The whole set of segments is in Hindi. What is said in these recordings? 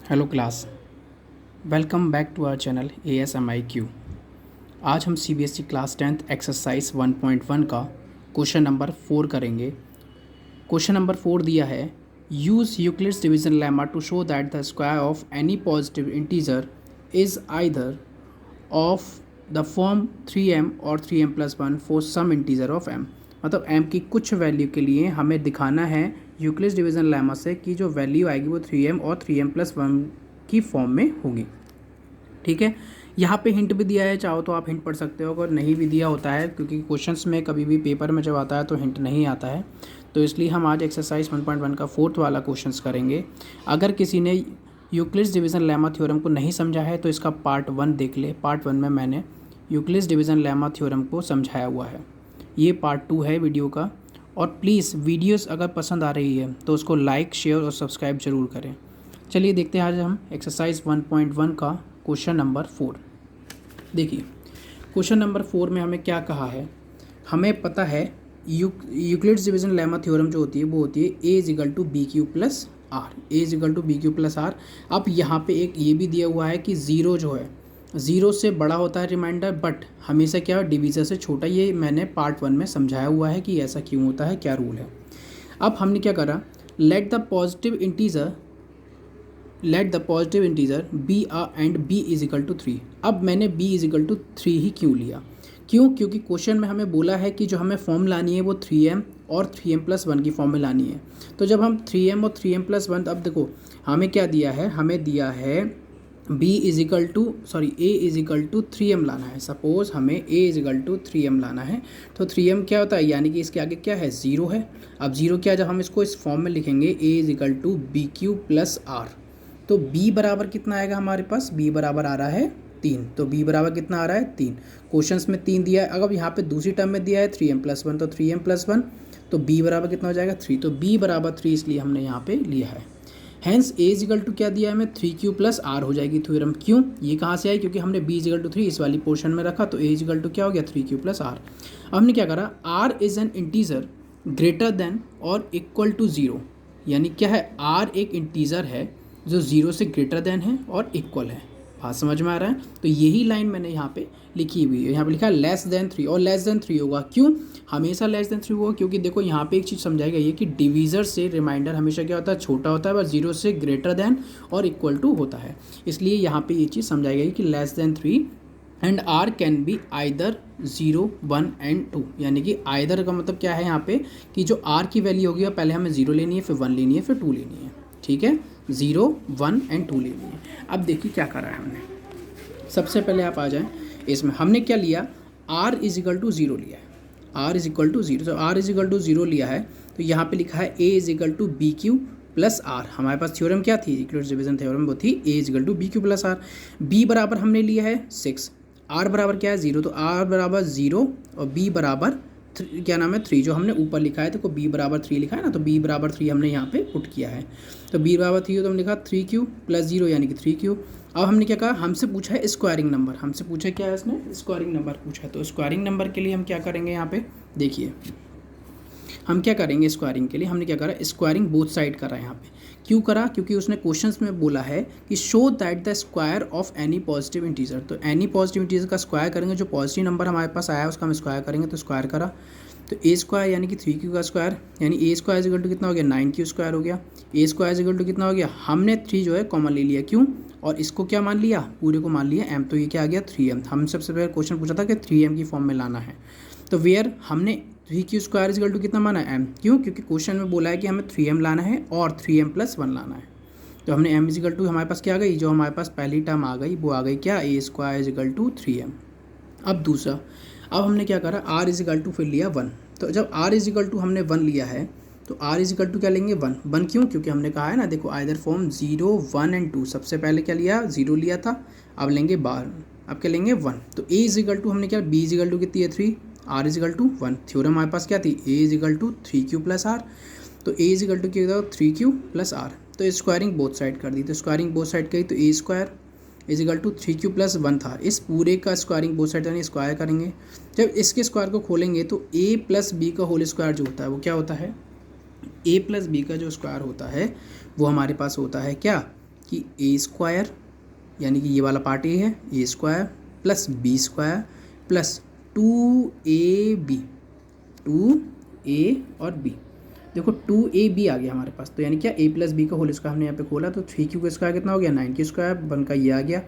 Hello class, welcome back to our channel ASMIQ। आज हम CBSE क्लास 10th एक्सरसाइज 1.1 का क्वेश्चन नंबर 4 करेंगे। क्वेश्चन नंबर 4 दिया है, use Euclid's division lemma to show that the square of any positive integer is either of the form 3m और 3m+1 for some integer of m। मतलब m की कुछ वैल्यू के लिए हमें दिखाना है यूक्लिड्स डिवीजन लेमा से कि जो वैल्यू आएगी वो 3m और 3m+1 की फॉर्म में होगी। ठीक है, यहाँ पे हिंट भी दिया है, चाहो तो आप हिंट पढ़ सकते हो, अगर नहीं भी दिया होता है क्योंकि क्वेश्चंस में कभी भी पेपर में जब आता है तो हिंट नहीं आता है, तो इसलिए हम आज एक्सरसाइज 1.1 का 4th वाला क्वेश्चंस करेंगे। अगर किसी ने यूक्लिड्स डिवीज़न लेमा थ्योरम को नहीं समझा है तो इसका पार्ट 1 देख ले। पार्ट 1 में मैंने यूक्लिड्स डिवीज़न लेमा थ्योरम को समझाया हुआ है। ये पार्ट 2 है वीडियो का। और प्लीज़ वीडियोस अगर पसंद आ रही है तो उसको लाइक, शेयर और सब्सक्राइब ज़रूर करें। चलिए देखते हैं आज हम एक्सरसाइज 1.1 का क्वेश्चन नंबर 4। देखिए, क्वेश्चन नंबर 4 में हमें क्या कहा है। हमें पता है यूक्लिड्स डिवीजन लेमा थ्योरम जो होती है वो होती है a=bq+r। अब यहाँ पे एक ये भी दिया हुआ है कि ज़ीरो जो है, ज़ीरो से बड़ा होता है रिमाइंडर, बट हमेशा क्या डिवीज़र से छोटा। ये मैंने पार्ट 1 में समझाया हुआ है कि ऐसा क्यों होता है, क्या रूल है। अब हमने क्या करा, let the positive integer be and b is equal to 3। अब मैंने b इजिकल टू 3 ही क्यों लिया, क्योंकि क्वेश्चन में हमें बोला है कि जो हमें फॉर्म लानी है वो 3m और 3m+1 की फॉर्म में लानी है। तो जब हम 3m और 3m+1, अब देखो हमें क्या दिया है, हमें दिया है a इजिकल टू 3m लाना है। सपोज हमें a इजिकल टू 3m लाना है, तो 3m क्या होता है, यानी कि इसके आगे क्या है, ज़ीरो है। अब ज़ीरो क्या, जब हम इसको इस फॉर्म में लिखेंगे a इजिकल टू bq+r, तो b बराबर कितना आएगा हमारे पास, b बराबर आ रहा है 3। तो b बराबर कितना आ रहा है, 3। क्वेश्चंस में 3 दिया है। अगर यहाँ पे दूसरी टर्म में दिया है 3m+1, तो 3m+1, तो b बराबर कितना हो जाएगा, 3। तो b बराबर 3 इसलिए हमने यहाँ पे लिया है। हैंस a इजिकल टू क्या दिया है हमें, 3q+r हो जाएगी थ्योरम। क्यों, ये कहाँ से आई, क्योंकि हमने b इजिकल टू 3 इस वाली पोर्शन में रखा, तो a इजिकल टू क्या हो गया, 3q+r। अब हमने क्या करा, r is an integer greater than और इक्वल टू 0, यानी क्या है, r एक इंटीजर है जो 0 से ग्रेटर देन है और इक्वल है। बात समझ में आ रहा है। तो यही लाइन मैंने यहाँ पे लिखी हुई है। यहाँ पे लिखा है लेस देन 3, और लेस देन 3 होगा। क्यों हमेशा लेस देन 3 होगा, क्योंकि देखो यहाँ पे एक चीज़ समझाई गई है कि डिवीज़र से रिमाइंडर हमेशा क्या होता है, छोटा होता है, बस 0 से ग्रेटर देन और इक्वल टू होता है। इसलिए यहाँ पे ये चीज़ समझाई गई कि less than 3 and r can be either 0, 1 and 2। यानी कि आइदर का मतलब क्या है यहाँ पे, कि जो r की वैल्यू होगी पहले हमें 0 लेनी है, फिर 1 लेनी है, फिर 2 लेनी है। ठीक है, 0, 1 एंड 2 लेनी है। अब देखिए क्या करा है हमने। सबसे पहले आप आ जाएं, इसमें हमने क्या लिया, r इजिकल टू 0 लिया है। r इजिकल टू 0, तो r इजिकल टू 0 लिया है, तो यहाँ पे लिखा है a इजिकल टू bq+r। हमारे पास थ्योरम क्या थी, यूक्लिड्स डिवीजन थ्योरम, वो थी a is equal to bq+r। b बराबर हमने लिया है 6, r बराबर क्या है 0, तो r बराबर 0 और b बराबर क्या नाम है 3, जो हमने ऊपर लिखा है। तो b बराबर 3 लिखा है ना, तो b बराबर 3 हमने यहाँ पे पुट किया है। तो b बराबर 3 हो तो हमने लिखा 3q+0 यानी कि 3q। अब हमने क्या कहा, हमसे पूछा है स्क्वायरिंग नंबर, हमसे पूछा क्या है इसने, स्क्वायरिंग नंबर पूछा है। तो स्क्वायरिंग नंबर के लिए हम क्या करेंगे, यहाँ पे देखिए हम क्या करेंगे, स्क्वायरिंग के लिए हमने क्या करा, स्क्वायरिंग बोथ साइड करा यहाँ पे। क्यों करा, क्योंकि उसने क्वेश्चंस में बोला है कि show that the square of any positive integer. तो एनी पॉजिटिव इंटीजर का स्क्वायर करेंगे, जो पॉजिटिव नंबर हमारे पास आया है उसका हम स्क्वायर करेंगे। तो स्क्वायर करा, तो ए स्क्वायर यानी कि 3q का स्क्वायर, यानी ए स्क्वायर इजिकल टू कितना हो गया, 9q स्क्वायर हो गया। ए स्क्वायर इजिकल टू कितना हो गया, हमने 3 जो है कॉमन ले लिया, क्यों, और इसको क्या मान लिया, पूरे को मान लिया m, तो ये क्या आ गया 3m। हम सबसे पहले क्वेश्चन पूछा था कि 3m की फॉर्म में लाना है, तो वेयर हमने 3q स्क्वायर इजिकल टू कितना माना, m। क्यों, क्योंकि क्वेश्चन में बोला है कि हमें 3m लाना है और 3m+1 लाना है। तो हमने m इजिकल टू हमारे पास क्या आ गई, जो हमारे पास पहली टर्म आ गई वो आ गई क्या, a square is equal to 3m। अब दूसरा, अब हमने क्या करा, r इजिकल टू फिर लिया 1। तो जब r इजिकल टू हमने 1 लिया है, तो r इजिकल टू क्या लेंगे, 1। क्यों, क्योंकि हमने कहा है ना, देखो आइदर फॉर्म 0, 1 एंड 2। सबसे पहले क्या लिया, 0 लिया था, अब लेंगे बार, अब क्या लेंगे 1। तो a इजिकल टू हमने क्या, b इजिकल टू कितनी है 3, r इजिकल टू 1। थ्योरम हमारे पास क्या थी, a इजिकल टू 3q+r। तो a इजिकल टू क्या था, 3q+r। तो स्क्वायरिंग बोथ साइड कर दी, तो स्क्वायरिंग बोथ साइड करी, तो a square is equal to 3q+1 था। इस पूरे का स्क्वायरिंग बोथ साइड यानी स्क्वायर करेंगे। जब इसके स्क्वायर को खोलेंगे तो a+b का होल स्क्वायर जो होता है वो क्या होता है, a+b का जो स्क्वायर होता है वो हमारे पास होता है क्या, कि ए स्क्वायर यानी कि ये वाला पार्ट ए है, a square plus b square plus 2ab, 2a और b। देखो 2ab आ गया हमारे पास, तो यानी क्या a प्लस बी का होल स्क्वायर हमने यहाँ पे खोला, तो 3q का स्क्वायर कितना हो गया 9q स्क्वायर, 1 का ये आ गया।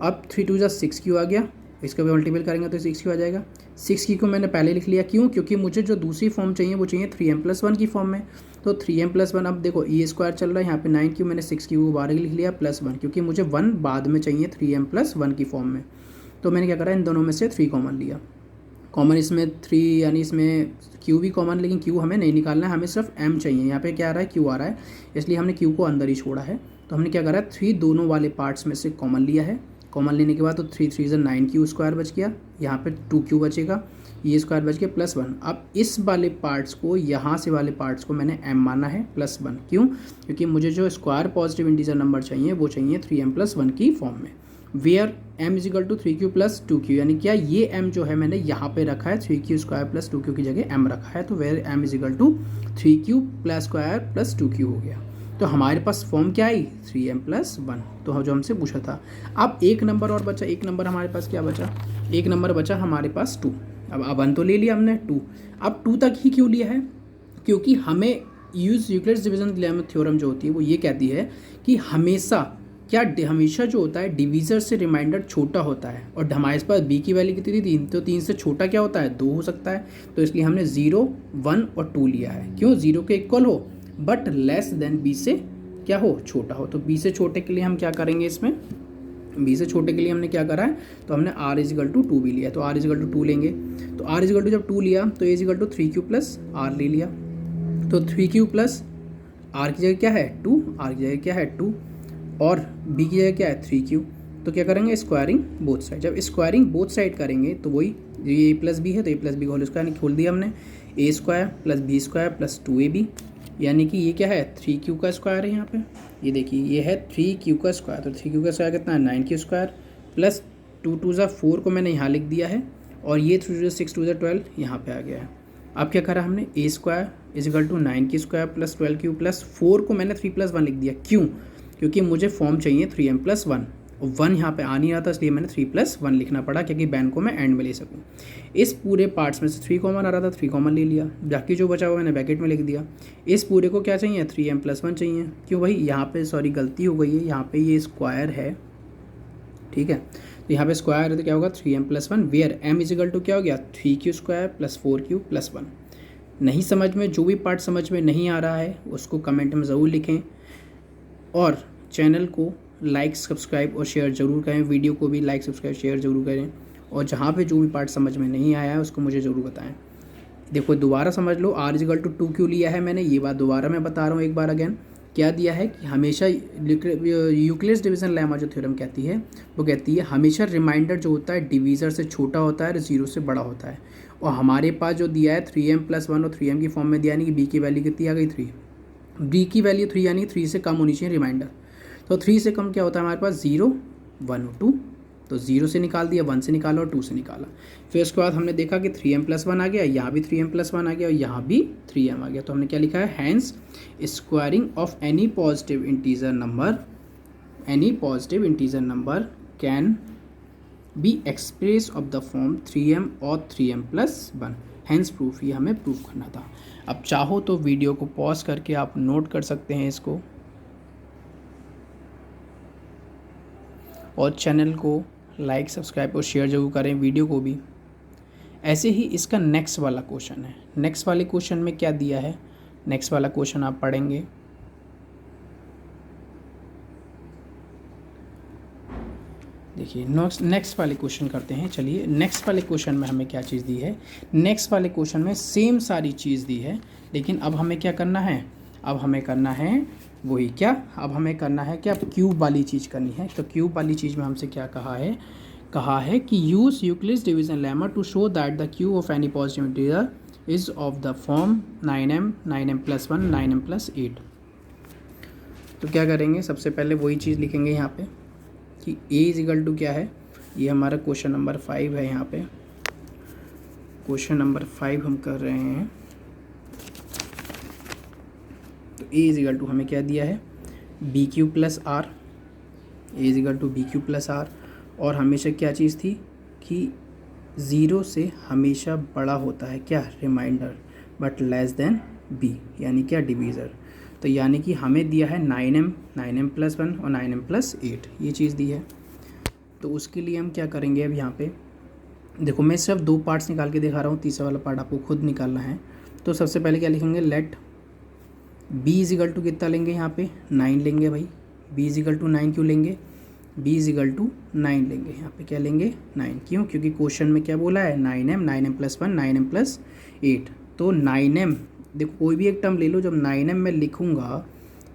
अब 3 2 6q आ गया, इसका भी मल्टीपल करेंगे तो 6q आ जाएगा। 6q को मैंने पहले लिख लिया, क्यों? क्योंकि मुझे जो दूसरी फॉर्म चाहिए वो चाहिए 3m+1 की फॉर्म में, तो 3m+1। अब देखो ए स्क्वायर चल रहा है यहाँ पे 9q, मैंने 6q को बाहर लिख लिया +1, क्योंकि मुझे 1 बाद में चाहिए 3m+1 की फॉर्म में। तो मैंने क्या करा, इन दोनों में से 3 कॉमन लिया। कॉमन इसमें 3 यानी इसमें q भी कॉमन, लेकिन q हमें नहीं निकालना है, हमें सिर्फ m चाहिए। यहाँ पे क्या आ रहा है, q आ रहा है, इसलिए हमने q को अंदर ही छोड़ा है। तो हमने क्या करा, 3 दोनों वाले पार्ट्स में से कॉमन लिया है। कॉमन लेने के बाद तो 3 3 9q स्क्वायर बच गया, यहाँ पे 2q बचेगा, ये स्क्वायर बच गया +1। अब इस वाले पार्ट्स को, यहाँ से वाले पार्ट्स को मैंने m माना है +1, क्यों? क्योंकि मुझे जो स्क्वायर पॉजिटिव इंटीजर नंबर चाहिए वो चाहिए 3m+1 की फॉर्म में। वेयर m = 3q + 2q, यानी क्या ये m जो है मैंने यहाँ पे रखा है 3q स्क्वायर + 2q की जगह m रखा है, तो where m = 3q square + 2q हो गया। तो हमारे पास फॉर्म क्या आई, 3m+1, तो जो हमसे पूछा था। अब एक नंबर और बचा, एक नंबर हमारे पास क्या बचा, एक नंबर बचा हमारे पास 2। अब 1 तो ले लिया हमने, 2। अब 2 तक ही क्यों लिया है, क्योंकि हमें यूक्लिड्स डिवीजन लेमा थ्योरम जो होती है वो ये कहती है कि हमेशा जो होता है डिवीज़र से रिमाइंडर छोटा होता है, और हमारे पास b की वैल्यू कितनी थी 3, तो 3 से छोटा क्या होता है 2 हो सकता है, तो इसलिए हमने 0 1 और 2 लिया है। क्यों? 0 के इक्वल हो बट लेस देन b से क्या हो, छोटा हो। तो b से छोटे के लिए हम क्या करेंगे, इसमें b से छोटे के लिए हमने क्या करा है, तो हमने r = 2 भी लिया, तो r = 2 लेंगे। तो r = जब 2 लिया तो a = 3q + r ले लिया, तो 3q + r की जगह क्या है 2, r की जगह क्या है 2, और b की जगह क्या है 3q। तो क्या करेंगे, स्क्वायरिंग बोथ साइड। जब स्क्वायरिंग बोथ साइड करेंगे तो वही, ये a + b है तो a + b का होल स्क्वायर खोल दिया हमने, a square + b square + 2ab, यानी कि ये क्या है 3q का स्क्वायर है। यहाँ पे ये देखिए ये है 3q का स्क्वायर, तो 3q का स्क्वायर कितना है 9q स्क्वायर + 2 2 4 को मैंने यहाँ लिख दिया है, और ये 3 2 6 2 12 यहाँ पे आ गया है। अब क्या करा हमने, a square = 9q square + 12q + 4 को मैंने 3 + 1 लिख दिया, क्यों? क्योंकि मुझे फॉर्म चाहिए 3m+1, और 1 यहाँ पे आ नहीं रहा था, इसलिए मैंने 3 + 1 लिखना पड़ा, क्योंकि बैन को मैं एंड में ले सकूँ। इस पूरे पार्ट्स में से 3 कॉमन आ रहा था, 3 कॉमन ले लिया, बाकी जो बचा हुआ मैंने ब्रैकेट में लिख दिया। इस पूरे को क्या चाहिए, 3m+1 चाहिए। क्यों भाई, यहाँ पे सॉरी गलती हो गई है, यहाँ पे ये स्क्वायर है, ठीक है, तो यहाँ पे स्क्वायर है तो क्या होगा 3m+1, वेयर m = क्या हो गया 3q स्क्वायर + 4q + 1। नहीं समझ में, जो भी पार्ट समझ में नहीं आ रहा है उसको कमेंट में ज़रूर लिखें, और चैनल को लाइक सब्सक्राइब और शेयर ज़रूर करें, वीडियो को भी लाइक सब्सक्राइब शेयर ज़रूर करें, और जहाँ पे जो भी पार्ट समझ में नहीं आया है उसको मुझे ज़रूर बताएं। देखो दोबारा समझ लो, r = 2 क्यों लिया है मैंने, ये बात दोबारा मैं बता रहा हूँ एक बार अगेन। क्या दिया है कि हमेशा यूक्लिड्स डिवीजन लेमा जो थ्योरम कहती है वो कहती है हमेशा रिमाइंडर जो होता है डिवीज़र से छोटा होता है और 0 से बड़ा होता है। और हमारे पास जो दिया है 3m+1 और 3m की फॉर्म में दिया, यानी कि b की वैल्यू कितनी आ गई 3, b की वैल्यू 3 यानी 3 से कम होनी चाहिए रिमाइंडर। तो 3 से कम क्या होता है हमारे पास 0 1 और 2, तो 0 से निकाल दिया, 1 से निकाला और 2 से निकाला। फिर उसके बाद हमने देखा कि 3m+1 आ गया, यहाँ भी 3m+1 आ गया और यहाँ भी 3m आ गया, तो हमने क्या लिखा है, hence squaring of any positive integer number can be express of the form 3m और 3m+1, हैंस प्रूफ। ये हमें प्रूफ करना था। अब चाहो तो वीडियो को पॉज करके आप नोट कर सकते हैं इसको, और चैनल को लाइक सब्सक्राइब और शेयर जरूर करें, वीडियो को भी। ऐसे ही इसका नेक्स्ट वाला क्वेश्चन है, नेक्स्ट वाले क्वेश्चन में क्या दिया है, नेक्स्ट वाला क्वेश्चन आप पढ़ेंगे। देखिए नेक्स्ट वाले क्वेश्चन करते हैं। चलिए नेक्स्ट वाले क्वेश्चन में हमें क्या चीज़ दी है, नेक्स्ट वाले क्वेश्चन में सेम सारी चीज़ दी है, लेकिन अब हमें क्या करना है, अब हमें करना है वही क्या, अब हमें करना है क्या, अब क्यूब वाली चीज़ करनी है। तो क्यूब वाली चीज़ में हमसे क्या कहा है कि use Euclid's division lemma to show that the cube of any positive integer is of the form 9m 9m+1 9m+8। तो क्या करेंगे, सबसे पहले वही चीज़ लिखेंगे यहाँ पे कि a = क्या है, ये हमारा क्वेश्चन नंबर 5 है। यहाँ पे क्वेश्चन नंबर 5 हम कर रहे हैं। तो a = हमें क्या दिया है, bq + r, a is equal to b q plus r, और हमेशा क्या चीज़ थी कि 0 से हमेशा बड़ा होता है क्या, remainder, but less than b, यानी क्या, डिवीज़र। तो यानी कि हमें दिया है 9m प्लस 1 और 9m प्लस 8, ये चीज़ दी है। तो उसके लिए हम क्या करेंगे, अब यहाँ पे देखो मैं सिर्फ 2 पार्ट्स निकाल के दिखा रहा हूँ, तीसरा वाला पार्ट आपको खुद निकालना है। तो सबसे पहले क्या लिखेंगे, let b is equal to कितना लेंगे, यहाँ पे 9 लेंगे भाई। बी इज इक्वल टू 9 क्यों लेंगे, बी इज इक्वल टू 9 लेंगे, यहाँ पे क्या लेंगे 9, क्यों, क्योंकि क्वेश्चन में क्या बोला है 9m प्लस 1 9m प्लस 8। तो 9m, देखो कोई भी एक टर्म ले लो, जब 9m में लिखूँगा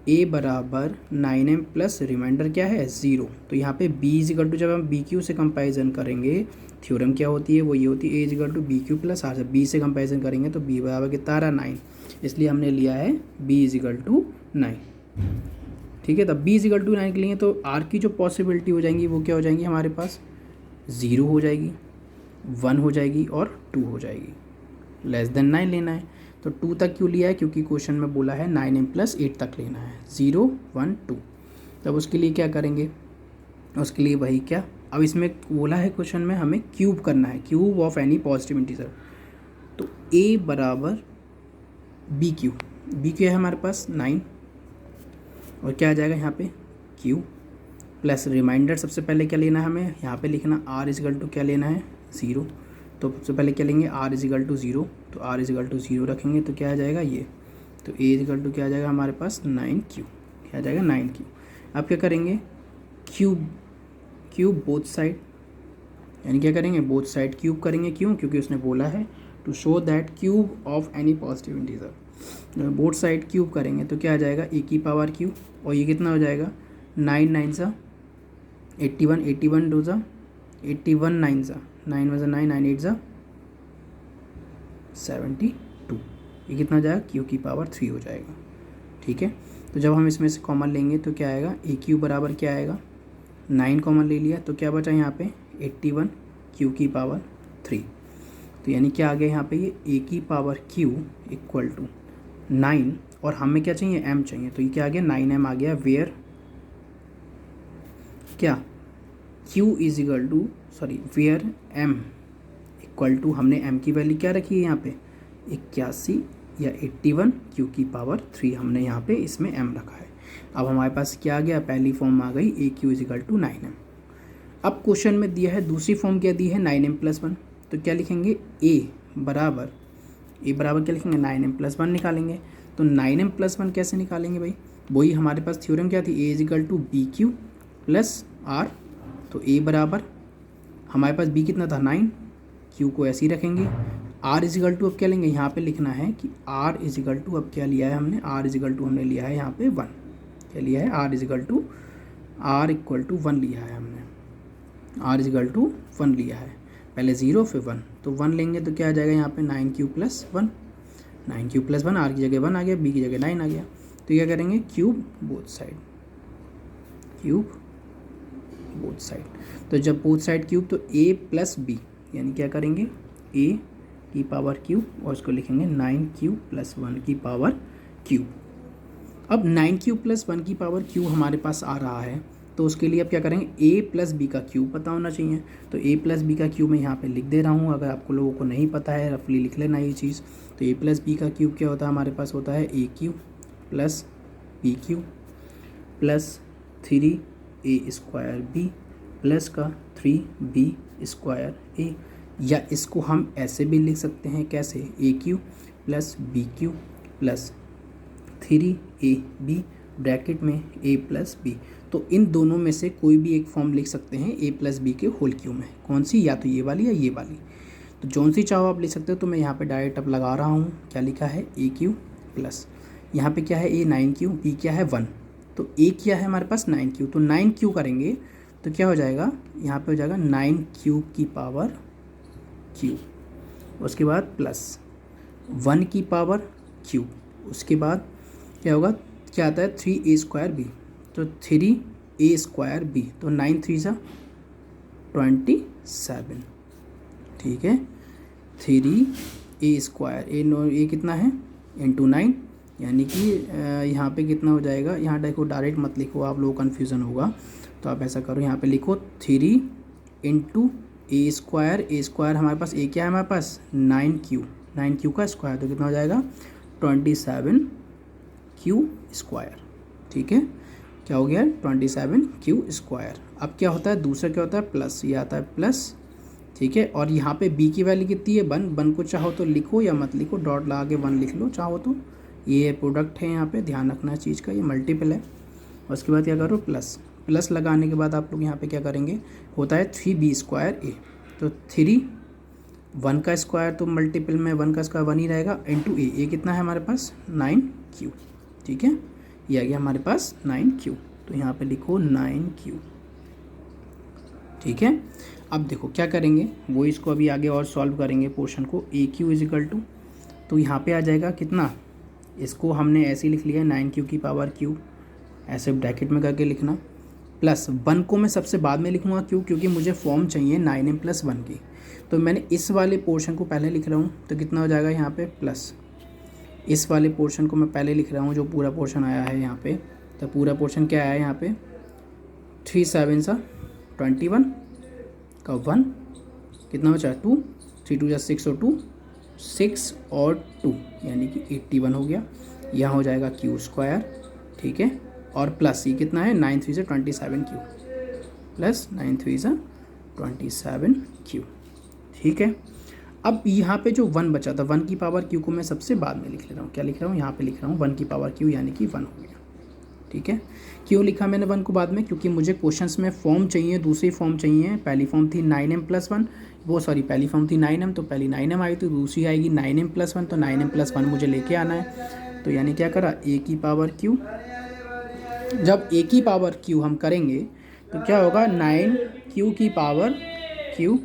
a बराबर 9m प्लस रिमाइंडर क्या है 0, तो यहाँ पे b इज इक्वल टू, जब हम बी क्यू से कंपैरिजन करेंगे, थ्योरम क्या होती है, वो ये होती है a is equal to b q plus r. जब b से कंपैरिजन करेंगे तो b बराबर कितना आ रहा 9, इसलिए हमने लिया है b इज इक्वल टू 9। ठीक है, तब b इज इक्वल टू 9 के लिए तो r की जो पॉसिबिलिटी हो जाएंगी वो क्या हो जाएंगी, हमारे पास 0 हो जाएगी, 1 हो जाएगी और 2 हो जाएगी। लेस देन 9 लेना है, तो 2 तक क्यों लिया है, क्योंकि क्वेश्चन में बोला है 9m प्लस 8 तक लेना है, 0 1 2। तब उसके लिए क्या करेंगे, उसके लिए वही क्या, अब इसमें बोला है क्वेश्चन में हमें क्यूब करना है, cube of any positive integer. तो a बराबर बी क्यू है हमारे पास 9, और क्या आ जाएगा यहाँ पे q प्लस रिमाइंडर, सबसे पहले क्या लेना है हमें, यहाँ पे लिखना r इज इक्वल टू क्या लेना है 0। तो सबसे पहले क्या लेंगे, r इज इक्वल टू 0, तो r इज इक्वल टू 0 रखेंगे तो क्या आ जाएगा ये, तो a इज इक्वल टू क्या आ जाएगा हमारे पास 9q, क्या आ जाएगा 9q। अब क्या करेंगे, क्यूब बोथ साइड, यानी क्या करेंगे, बोथ साइड क्यूब करेंगे, क्यों, क्योंकि उसने बोला है to show that cube of any positive integer. Both side cube करेंगे तो क्या आ जाएगा a की पावर क्यू, और ये कितना हो जाएगा 9 9 सा 81, 81 2 सा 81 9 सा 9 1 9 9 8 सा 72, ये कितना हो जाएगा q की पावर 3 हो जाएगा। ठीक है, तो जब हम इसमें से कॉमन लेंगे तो क्या आएगा, ए क्यू बराबर क्या आएगा, 9 कॉमन ले लिया तो क्या बचा यहाँ पे 81 q की पावर 3। तो यानी क्या आ गया यहाँ पे, ये a की पावर q इक्वल टू 9, और हमें क्या चाहिए m चाहिए, तो ये क्या आ गया 9m आ गया, वेयर क्या q is equal to where m equal to, हमने m की वैल्यू क्या रखी है यहाँ पे 81 या 81 q की पावर 3, हमने यहाँ पे इसमें m रखा है। अब हमारे पास क्या आ गया, पहली फॉर्म आ गई a q is equal to 9m। अब क्वेश्चन में दिया है दूसरी फॉर्म क्या दी है 9m प्लस 1, तो क्या लिखेंगे a बराबर क्या लिखेंगे 9m प्लस 1 निकालेंगे। तो 9m प्लस 1 कैसे निकालेंगे भाई, वही हमारे पास थ्योरम क्या थी, a is equal to b q plus r. तो a बराबर हमारे पास b कितना था 9, q को ऐसे ही रखेंगे, r इज इक्वल टू अब क्या लेंगे, यहाँ पे लिखना है कि r इज इक्वल टू, अब क्या लिया है हमने, r इज इक्वल टू हमने लिया है यहाँ पे 1, क्या लिया है r इज इक्वल टू 1 लिया है हमने, r इज इक्वल टू 1 लिया है, पहले 0 फिर 1, तो 1 लेंगे तो क्या आ जाएगा यहाँ पे 9q plus 1, 9q plus 1, r की जगह 1 आ गया, b की जगह 9 आ गया। तो क्या करेंगे क्यूब बोथ साइड, तो जब बोथ साइड क्यूब तो a प्लस b, यानी क्या करेंगे a की पावर क्यूब, और उसको लिखेंगे 9q प्लस 1 की पावर क्यूब। अब 9q प्लस 1 की पावर क्यूब हमारे पास आ रहा है, तो उसके लिए अब क्या करेंगे a प्लस बी का क्यूब पता होना चाहिए। तो a प्लस बी का क्यूब मैं यहाँ पे लिख दे रहा हूँ, अगर आपको लोगों को नहीं पता है रफली लिख लेना ये चीज़। तो a प्लस बी का क्यूब क्या होता है, हमारे पास होता है a cube plus b cube plus 3a square b plus का 3b स्क्वायर a, या इसको हम ऐसे भी लिख सकते हैं, कैसे, a cube plus b cube plus 3ab bracket में a प्लस बी। तो इन दोनों में से कोई भी एक फॉर्म लिख सकते हैं a प्लस बी के होल क्यूब में, कौन सी, या तो ये वाली या ये वाली, तो जौन सी चाहो आप लिख सकते हो। तो मैं यहाँ पे डायरेक्ट अब लगा रहा हूँ, क्या लिखा है a क्यूब प्लस, यहाँ पे क्या है a 9q, b क्या है 1, तो a क्या है हमारे पास 9q, तो 9q करेंगे तो क्या हो जाएगा, यहाँ पे हो जाएगा 9q की पावर क्यूब, उसके बाद प्लस 1 की पावर क्यूब, उसके बाद क्या होगा, क्या आता है 3a स्क्वायर बी, तो 3a स्क्वायर बी, तो 9 3 सा 27, ठीक है, 3a स्क्वायर, ए कितना है इंटू 9, यानी कि यहाँ पे कितना हो जाएगा, यहाँ देखो डायरेक्ट मत लिखो, आप लोग कन्फ्यूज़न होगा, तो आप ऐसा करो, यहाँ पे लिखो 3 इंटू ए स्क्वायर हमारे पास ए क्या है, हमारे पास 9Q का स्क्वायर, तो कितना हो जाएगा 27Q स्क्वायर। ठीक है, क्या हो गया 27Q स्क्वायर। अब क्या होता है, दूसरा क्या होता है प्लस, ये आता है प्लस। ठीक है, और यहाँ पे b की वैल्यू कितनी है 1 को चाहो तो लिखो या मत लिखो, डॉट लगा के 1 लिख लो चाहो तो, ये प्रोडक्ट है, यहाँ पे ध्यान रखना है चीज़ का, ये मल्टीपल है। और उसके बाद क्या करो प्लस लगाने के बाद आप लोग यहाँ पे क्या करेंगे, होता है 3b स्क्वायर ए, तो 3 1 का स्क्वायर, तो मल्टीपल में 1 का स्क्वायर 1 ही रहेगा, इंटू ए कितना है हमारे पास 9Q। ठीक है, ये आ गया हमारे पास 9Q, तो यहाँ पे लिखो 9Q। ठीक है, अब देखो क्या करेंगे, वो इसको अभी आगे और सॉल्व करेंगे पोर्शन को। AQ इज इक्वल टू, तो यहाँ पे आ जाएगा कितना, इसको हमने ऐसे ही लिख लिया 9Q की पावर Q, ऐसे ब्रैकेट में करके लिखना, प्लस 1 को मैं सबसे बाद में लिखूँगा क्यों, क्योंकि मुझे फॉर्म चाहिए 9m + 1 की, तो मैंने इस वाले पोर्शन को पहले लिख रहा हूँ, तो कितना हो जाएगा यहाँ पे प्लस, इस वाले पोर्शन को मैं पहले लिख रहा हूँ, जो पूरा पोर्शन आया है यहाँ पे, तो पूरा पोर्शन क्या आया है यहाँ पे 3 7 21 का 1, कितना बचा 2, 3 2 6 और 2 6 और 2 यानी कि 81 हो गया, यहाँ हो जाएगा Q स्क्वायर। ठीक है, और प्लस ये कितना है 9 3 27Q, प्लस 9 3 27Q। ठीक है, अब यहाँ पे जो 1 बचा था, 1 की पावर Q को मैं सबसे बाद में लिख ले रहा हूँ, क्या लिख रहा हूँ यहाँ पे लिख रहा हूँ 1 की पावर Q यानी कि 1 हो गया। ठीक है, क्यों लिखा मैंने 1 को बाद में, क्योंकि मुझे क्वेश्चंस में फॉर्म चाहिए, दूसरी फॉर्म चाहिए। पहली फॉर्म थी 9m + 1, वो सॉरी पहली फॉर्म थी 9m, तो पहली 9m आई, तो दूसरी आएगी 9m + 1, तो 9m + 1 मुझे लेके आना है। तो यानी क्या करा, a की पावर Q, जब a की पावर Q हम करेंगे तो क्या होगा 9Q की पावर Q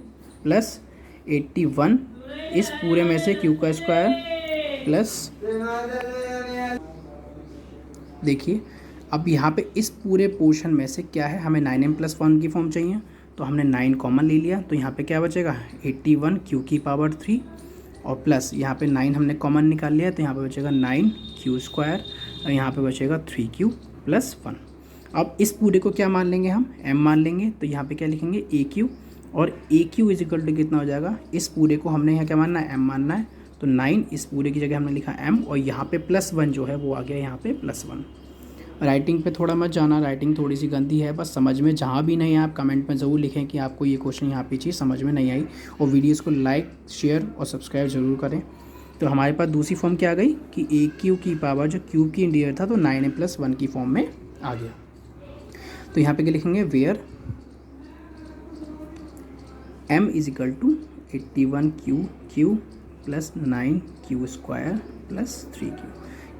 प्लस 81, इस पूरे में से Q का स्क्वायर प्लस, देखिए अब यहाँ पे इस पूरे पोर्शन में से क्या है, हमें 9m + 1 की फॉर्म चाहिए, तो हमने 9 कॉमन ले लिया, तो यहाँ पे क्या बचेगा 81 Q की पावर 3, और प्लस यहाँ पे 9 हमने कॉमन निकाल लिया, तो यहाँ पे बचेगा 9Q स्क्वायर, और यहाँ पे बचेगा 3Q + 1। अब इस पूरे को क्या मान लेंगे, हम m मान लेंगे, तो यहाँ पे क्या लिखेंगे AQ, और AQ इज इक्वल टू कितना हो जाएगा, इस पूरे को हमने यहाँ क्या मानना है m मानना है, तो 9 इस पूरे की जगह हमने लिखा m, और यहाँ पे +1 जो है वो आ गया यहाँ पे +1। राइटिंग पे थोड़ा मत जाना, राइटिंग थोड़ी सी गंदी है, बस समझ में जहाँ भी नहीं है आप कमेंट में ज़रूर लिखें कि आपको ये क्वेश्चन यहाँ पे चीज़ समझ में नहीं आई, और वीडियोस को लाइक शेयर और सब्सक्राइब ज़रूर करें। तो हमारे पास दूसरी फॉर्म क्या आ गई कि AQ की पावर जो Q की इंटीरियर था, तो 9m + 1 की फॉर्म में आ गया। तो यहाँ पे क्या लिखेंगे, where m is equal to 81Q plus 9Q square plus 3Q।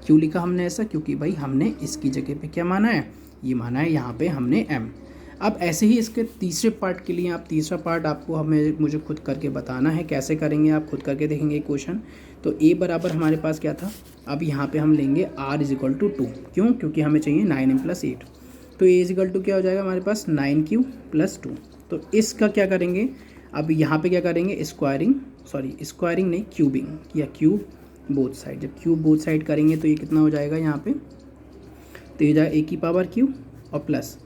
क्यों लिखा हमने ऐसा, क्योंकि भाई हमने इसकी जगह पे क्या माना है, ये माना है यहाँ पे हमने m। अब ऐसे ही इसके तीसरे पार्ट के लिए, आप तीसरा पार्ट आपको मुझे खुद करके बताना है, कैसे करेंगे आप खुद करके देखेंगे क्वेश्चन। तो a बराबर हमारे पास क्या था, अब यहाँ पे हम लेंगे r इज इक्वल टू 2, क्यों, क्योंकि हमें चाहिए 9m + 8, तो a इज इक्वल टू क्या हो जाएगा हमारे पास 9Q + 2। तो इसका क्या करेंगे, अब यहाँ पे क्या करेंगे, स्क्वायरिंग नहीं, क्यूबिंग, या क्यूब बोथ साइड, जब क्यूब बोथ साइड करेंगे तो ये कितना हो जाएगा यहाँ पे, तो ये जाएगा a की पावर Q और प्लस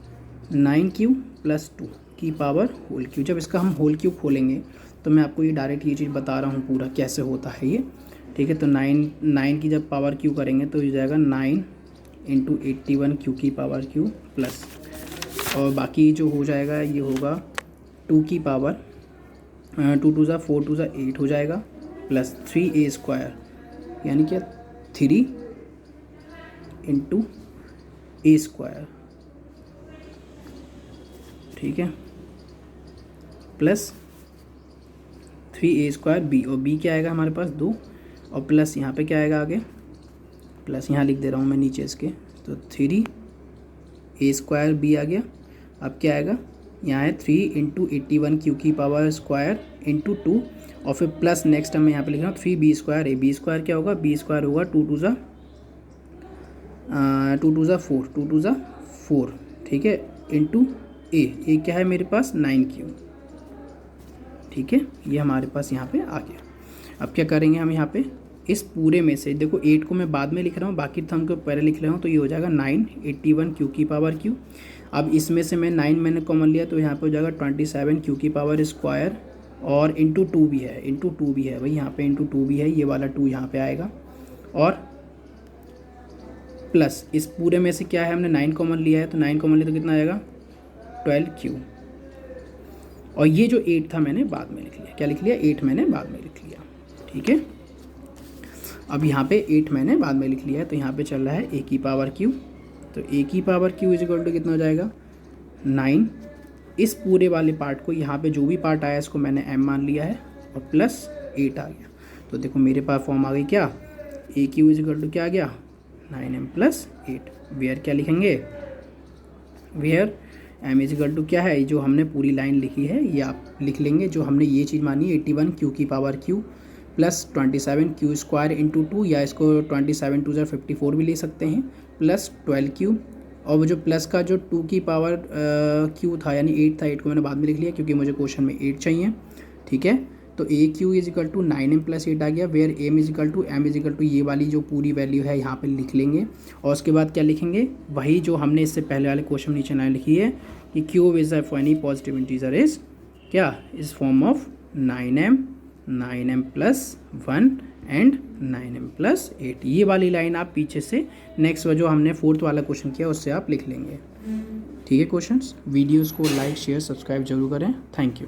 9Q + 2 की पावर होल Q। जब इसका हम होल क्यूब खोलेंगे तो मैं आपको ये डायरेक्ट ये चीज़ बता रहा हूँ पूरा कैसे होता है ये। ठीक है, तो 9 की जब पावर Q करेंगे तो ये जाएगा 9 × 81 Q की पावर Q प्लस, और बाकी जो हो जाएगा ये होगा 2 की पावर 2 2 4 2 8 हो जाएगा, प्लस 3a स्क्वायर यानी क्या 3 × a स्क्वायर। ठीक है, प्लस 3a स्क्वायर b, और b क्या आएगा हमारे पास 2, और प्लस यहाँ पे क्या आएगा आगे, प्लस यहाँ लिख दे रहा हूँ मैं नीचे इसके, तो 3a स्क्वायर b आ गया। अब क्या आएगा, यहाँ है 3 × 81 Q की पावर स्क्वायर इंटू 2, और फिर प्लस नेक्स्ट मैं यहाँ पे लिख रहा हूँ 3b square a। b square क्या होगा, b स्क्वायर होगा 2 2 4, ठीक है, इंटू a क्या है मेरे पास 9Q। ठीक है, ये हमारे पास यहाँ पे आ गया। अब क्या करेंगे हम यहाँ पे इस पूरे में से देखो 8 को मैं बाद में लिख रहा हूँ, बाकी थम को पहले लिख रहा हूँ, तो ये हो जाएगा 9 81 क्यू की पावर क्यू। अब इसमें से मैं 9 मैंने कॉमन लिया तो यहाँ पे हो जाएगा 27 क्यू की पावर स्क्वायर और इंटू 2 भी है, इंटू 2 भी है भाई, यहाँ पे इंटू 2 भी है, ये वाला 2 यहाँ पे आएगा। और प्लस इस पूरे में से क्या है, हमने 9 कॉमन लिया है, तो 9 कॉमन लिया तो कितना आएगा 12 क्यू। और ये जो 8 था मैंने बाद में लिख लिया, क्या लिख लिया 8 मैंने बाद में लिख लिया, ठीक है। अब यहाँ पे 8 मैंने बाद में लिख लिया है, तो यहाँ पे चल रहा है ए की पावर क्यू, तो ए की power q is equal to कितना हो जाएगा 9। इस पूरे वाले पार्ट को यहाँ पे जो भी पार्ट आया इसको मैंने m मान लिया है और प्लस 8 आ गया। तो देखो मेरे पास फॉर्म आ गई क्या, a q is equal to क्या आ गया 9m प्लस 8। वेयर क्या लिखेंगे, where m is equal to क्या है, जो हमने पूरी लाइन लिखी है ये आप लिख लेंगे, जो हमने ये चीज़ मानी 81 क्यू की power Q plus 27 Q square into 2, या इसको 27 2 54 भी ले सकते हैं, प्लस 12 क्यू। और वो जो प्लस का जो 2 की पावर क्यू था यानी 8 था, 8 को मैंने बाद में लिख लिया क्योंकि मुझे क्वेश्चन में 8 चाहिए, ठीक है। तो a q is equal to 9m plus 8 आ गया, where m is equal to m is equal to ये वाली जो पूरी वैल्यू है यहाँ पे लिख लेंगे। और उसके बाद क्या लिखेंगे, वही जो हमने इससे पहले वाले क्वेश्चन नीचे ना लिखी है कि q is if any positive integer is क्या, is form of 9m plus 1 and 9m plus 8। ये वाली लाइन आप पीछे से नेक्स्ट जो हमने 4th वाला क्वेश्चन किया उससे आप लिख लेंगे, ठीक है। क्वेश्चंस वीडियोस को लाइक शेयर सब्सक्राइब जरूर करें, थैंक यू।